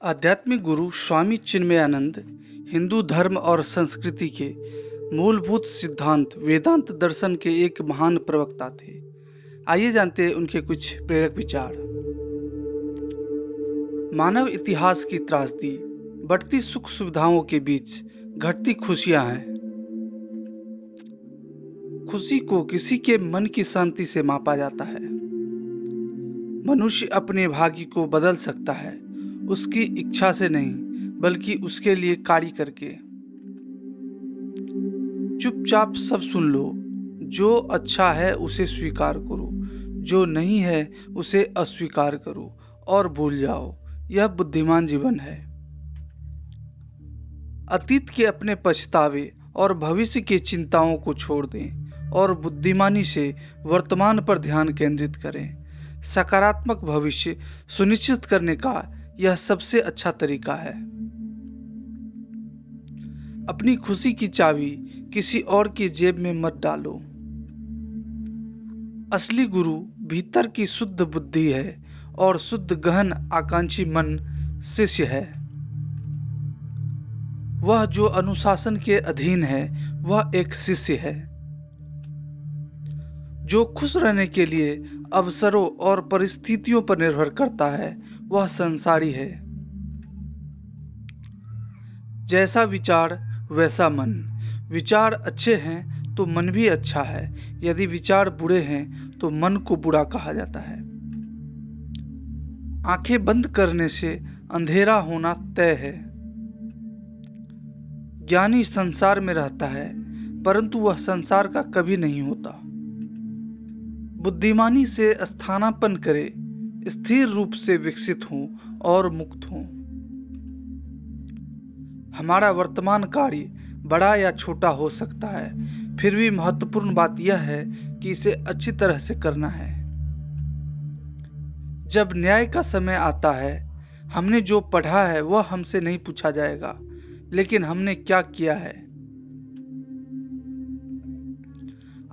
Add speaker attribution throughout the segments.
Speaker 1: आध्यात्मिक गुरु स्वामी चिन्मयानंद हिंदू धर्म और संस्कृति के मूलभूत सिद्धांत वेदांत दर्शन के एक महान प्रवक्ता थे। आइए जानते हैं उनके कुछ प्रेरक विचार। मानव इतिहास की त्रासदी बढ़ती सुख सुविधाओं के बीच घटती खुशियां हैं। खुशी को किसी के मन की शांति से मापा जाता है। मनुष्य अपने भाग्य को बदल सकता है, उसकी इच्छा से नहीं बल्कि उसके लिए कार्य करके। चुपचाप सब सुन लो, जो अच्छा है उसे स्वीकार करो, जो नहीं है उसे अस्वीकार करो और भूल जाओ। यह बुद्धिमान जीवन है। अतीत के अपने पछतावे और भविष्य की चिंताओं को छोड़ दें और बुद्धिमानी से वर्तमान पर ध्यान केंद्रित करें। सकारात्मक भविष्य सुनिश्चित करने का यह सबसे अच्छा तरीका है। अपनी खुशी की चाबी किसी और की जेब में मत डालो। असली गुरु भीतर की शुद्ध बुद्धि है और शुद्ध गहन आकांक्षी मन शिष्य है। वह जो अनुशासन के अधीन है वह एक शिष्य है। जो खुश रहने के लिए अवसरों और परिस्थितियों पर निर्भर करता है वह संसारी है। जैसा विचार वैसा मन। विचार अच्छे हैं तो मन भी अच्छा है। यदि विचार बुरे हैं तो मन को बुरा कहा जाता है। आंखें बंद करने से अंधेरा होना तय है। ज्ञानी संसार में रहता है परंतु वह संसार का कभी नहीं होता। बुद्धिमानी से स्थानापन्न करे, स्थिर रूप से विकसित हों और मुक्त हों। हमारा वर्तमान कार्य बड़ा या छोटा हो सकता है, फिर भी महत्वपूर्ण बात यह है कि इसे अच्छी तरह से करना है। जब न्याय का समय आता है, हमने जो पढ़ा है वह हमसे नहीं पूछा जाएगा, लेकिन हमने क्या किया है।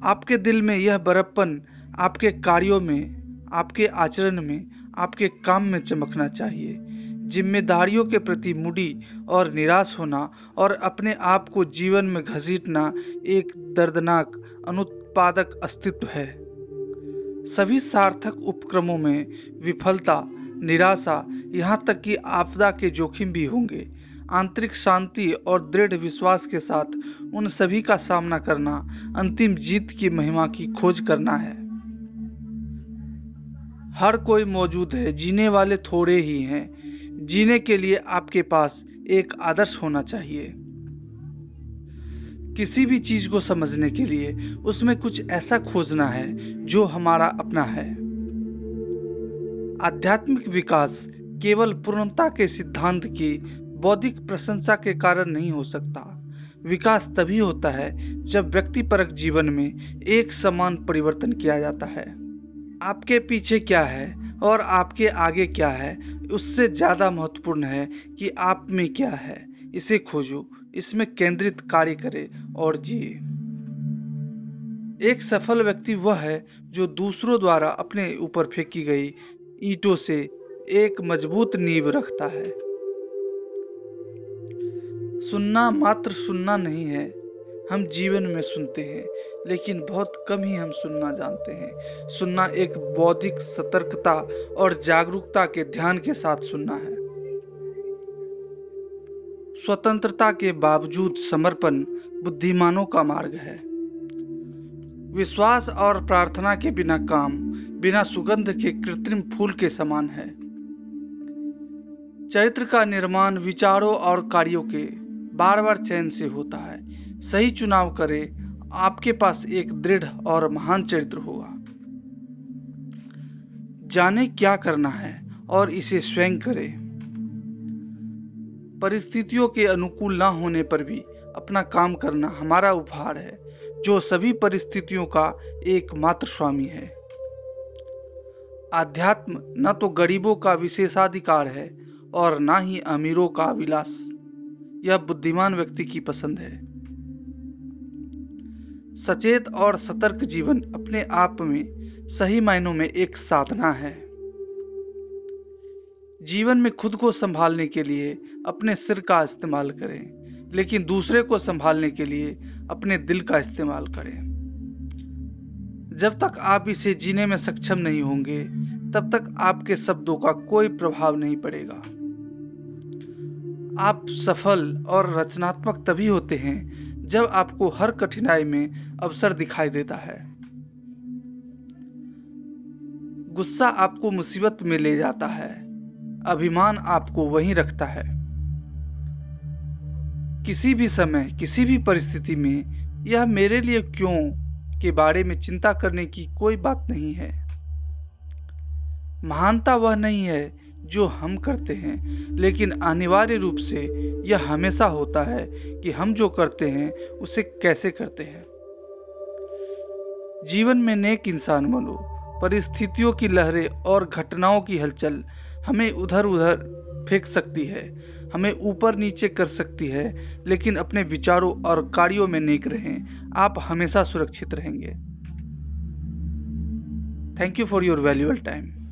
Speaker 1: आपके दिल में यह बड़प्पन आपके कार्यों में, आपके आचरण में, आपके काम में चमकना चाहिए। जिम्मेदारियों के प्रति मुड़ी और निराश होना और अपने आप को जीवन में घसीटना एक दर्दनाक अनुत्पादक अस्तित्व है। सभी सार्थक उपक्रमों में विफलता, निराशा, यहाँ तक कि आपदा के जोखिम भी होंगे। आंतरिक शांति और दृढ़ विश्वास के साथ उन सभी का सामना करना अंतिम जीत की महिमा की खोज करना है। हर कोई मौजूद है, जीने वाले थोड़े ही हैं। जीने के लिए आपके पास एक आदर्श होना चाहिए। किसी भी चीज को समझने के लिए उसमें कुछ ऐसा खोजना है जो हमारा अपना है। आध्यात्मिक विकास केवल पूर्णता के सिद्धांत की बौद्धिक प्रशंसा के कारण नहीं हो सकता। विकास तभी होता है जब व्यक्तिपरक जीवन में एक समान परिवर्तन किया जाता है। आपके पीछे क्या है और आपके आगे क्या है, उससे ज्यादा महत्वपूर्ण है कि आप में क्या है। इसे खोजो, इसमें केंद्रित कार्य करे और जिए। एक सफल व्यक्ति वह है जो दूसरों द्वारा अपने ऊपर फेंकी गई ईंटों से एक मजबूत नींव रखता है। सुनना मात्र सुनना नहीं है। हम जीवन में सुनते हैं लेकिन बहुत कम ही हम सुनना जानते हैं। सुनना एक बौद्धिक सतर्कता और जागरूकता के ध्यान के साथ सुनना है। स्वतंत्रता के बावजूद समर्पण बुद्धिमानों का मार्ग है। विश्वास और प्रार्थना के बिना काम बिना सुगंध के कृत्रिम फूल के समान है। चरित्र का निर्माण विचारों और कार्यों के बार बार चयन से होता है। सही चुनाव करें, आपके पास एक दृढ़ और महान चरित्र होगा। जाने क्या करना है और इसे स्वयं करें। परिस्थितियों के अनुकूल ना होने पर भी अपना काम करना हमारा उपहार है, जो सभी परिस्थितियों का एकमात्र स्वामी है। आध्यात्म न तो गरीबों का विशेषाधिकार है और ना ही अमीरों का विलास। यह बुद्धिमान व्यक्ति की पसंद है। सचेत और सतर्क जीवन अपने आप में सही मायनों में एक साधना है। जीवन में खुद को संभालने के लिए अपने सिर का इस्तेमाल करें, लेकिन दूसरे को संभालने के लिए अपने दिल का इस्तेमाल करें। जब तक आप इसे जीने में सक्षम नहीं होंगे, तब तक आपके शब्दों का कोई प्रभाव नहीं पड़ेगा। आप सफल और रचनात्मक तभी होते हैं जब आपको हर कठिनाई में अवसर दिखाई देता है। गुस्सा आपको मुसीबत में ले जाता है, अभिमान आपको वहीं रखता है। किसी भी समय, किसी भी परिस्थिति में यह मेरे लिए क्यों के बारे में चिंता करने की कोई बात नहीं है। महानता वह नहीं है जो हम करते हैं, लेकिन अनिवार्य रूप से यह हमेशा होता है कि हम जो करते हैं उसे कैसे करते हैं। जीवन में नेक इंसान बनो। परिस्थितियों की लहरें और घटनाओं की हलचल हमें उधर उधर फेंक सकती है, हमें ऊपर नीचे कर सकती है, लेकिन अपने विचारों और कार्यों में नेक रहें। आप हमेशा सुरक्षित रहेंगे। Thank you for your valuable time.